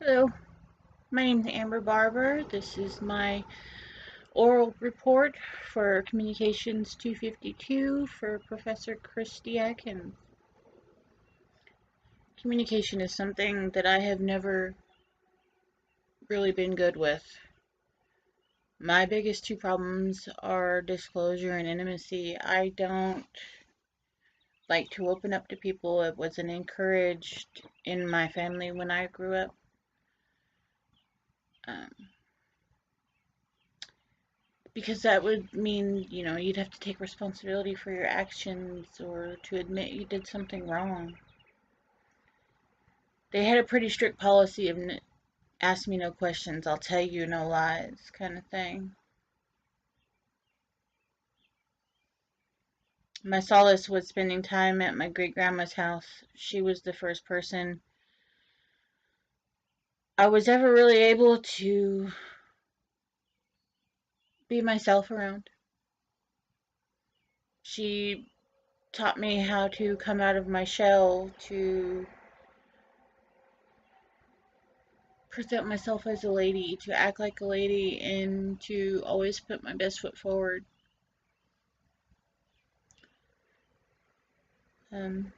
Hello, my name is Amber Barber. This is my oral report for Communications 252 for Professor Christy Adkins. Communication is something that I have never really been good with. My biggest two problems are disclosure and intimacy. I don't like to open up to people. It wasn't encouraged in my family when I grew up. Um, Because that would mean, you'd have to take responsibility for your actions or to admit you did something wrong. They had a pretty strict policy of ask me no questions, I'll tell you no lies kind of thing. My solace was spending time at my great grandma's house. She was the first person I was ever really able to be myself around. She taught me how to come out of my shell, to present myself as a lady, to act like a lady, and to always put my best foot forward. Um,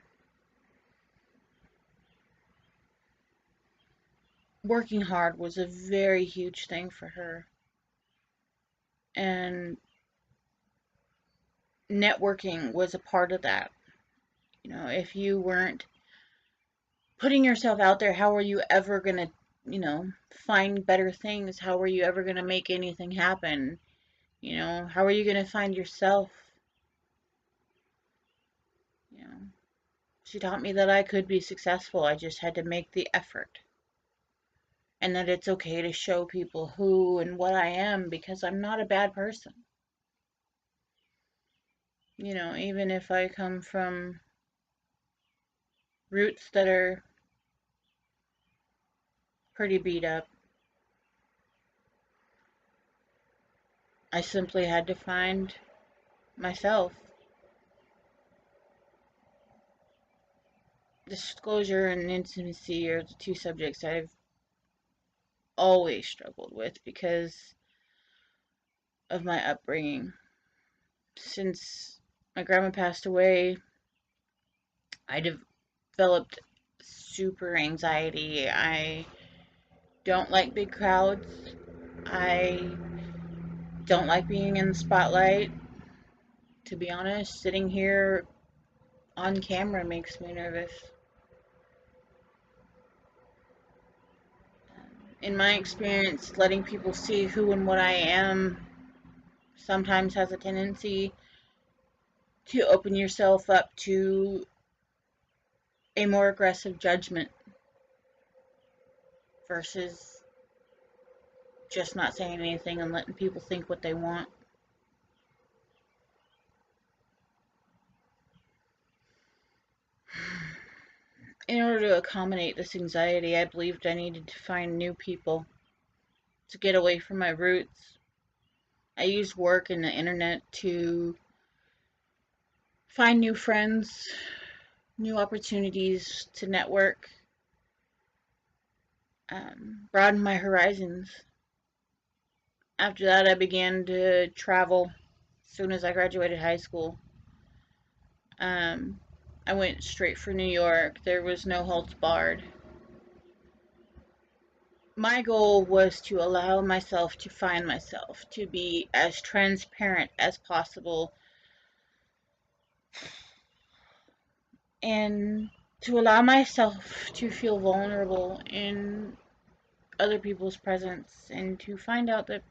Working hard was a very huge thing for her, and networking was a part of that. If you weren't putting yourself out there, how are you ever going to, find better things? How are you ever going to make anything happen? How are you going to find yourself? You know, she taught me that I could be successful. I just had to make the effort. And that it's okay to show people who and what I am because I'm not a bad person. Even if I come from roots that are pretty beat up, I simply had to find myself. Disclosure and intimacy are the two subjects I've always struggled with because of my upbringing. Since my grandma passed away, I developed super anxiety. I don't like big crowds. I don't like being in the spotlight. To be honest, sitting here on camera makes me nervous. In my experience, letting people see who and what I am sometimes has a tendency to open yourself up to a more aggressive judgment versus just not saying anything and letting people think what they want. In order to accommodate this anxiety, I believed I needed to find new people to get away from my roots. I used work and the internet to find new friends, new opportunities to network, broaden my horizons. After that, I began to travel as soon as I graduated high school. Um, I went straight for New York. There was no holds barred. My goal was to allow myself to find myself, to be as transparent as possible, and to allow myself to feel vulnerable in other people's presence, and to find out that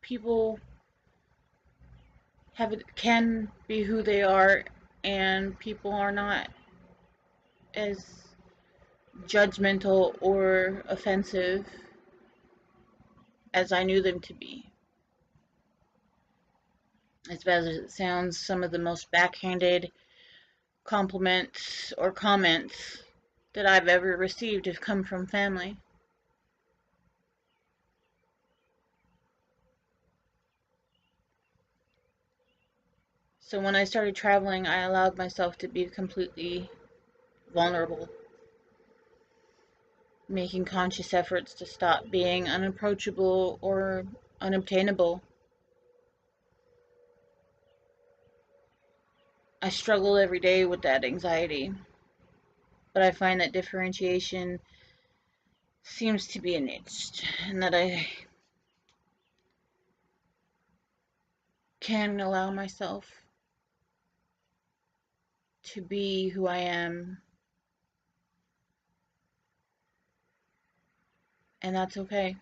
people can be who they are, and people are not as judgmental or offensive as I knew them to be. As bad as it sounds, some of the most backhanded compliments or comments that I've ever received have come from family. So when I started traveling, I allowed myself to be completely vulnerable. making conscious efforts to stop being unapproachable or unobtainable. I struggle every day with that anxiety, but I find that differentiation seems to be a niche, and that I can allow myself to be who I am, and that's okay.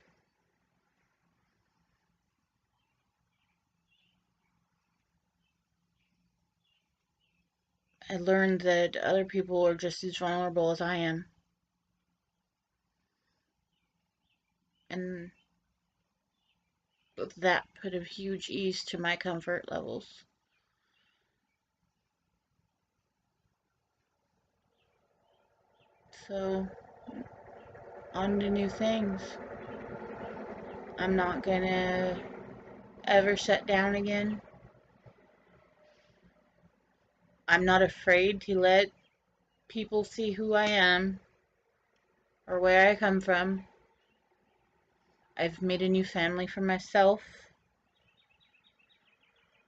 I learned that other people are just as vulnerable as I am, and that put a huge ease to my comfort levels. So, on to new things. I'm not gonna ever shut down again. I'm not afraid to let people see who I am or where I come from. I've made a new family for myself.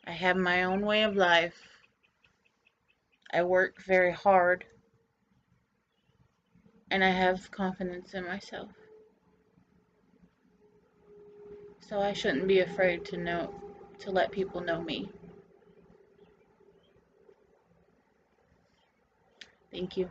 I have my own way of life. I work very hard, and I have confidence in myself. So I shouldn't be afraid to let people know me. Thank you.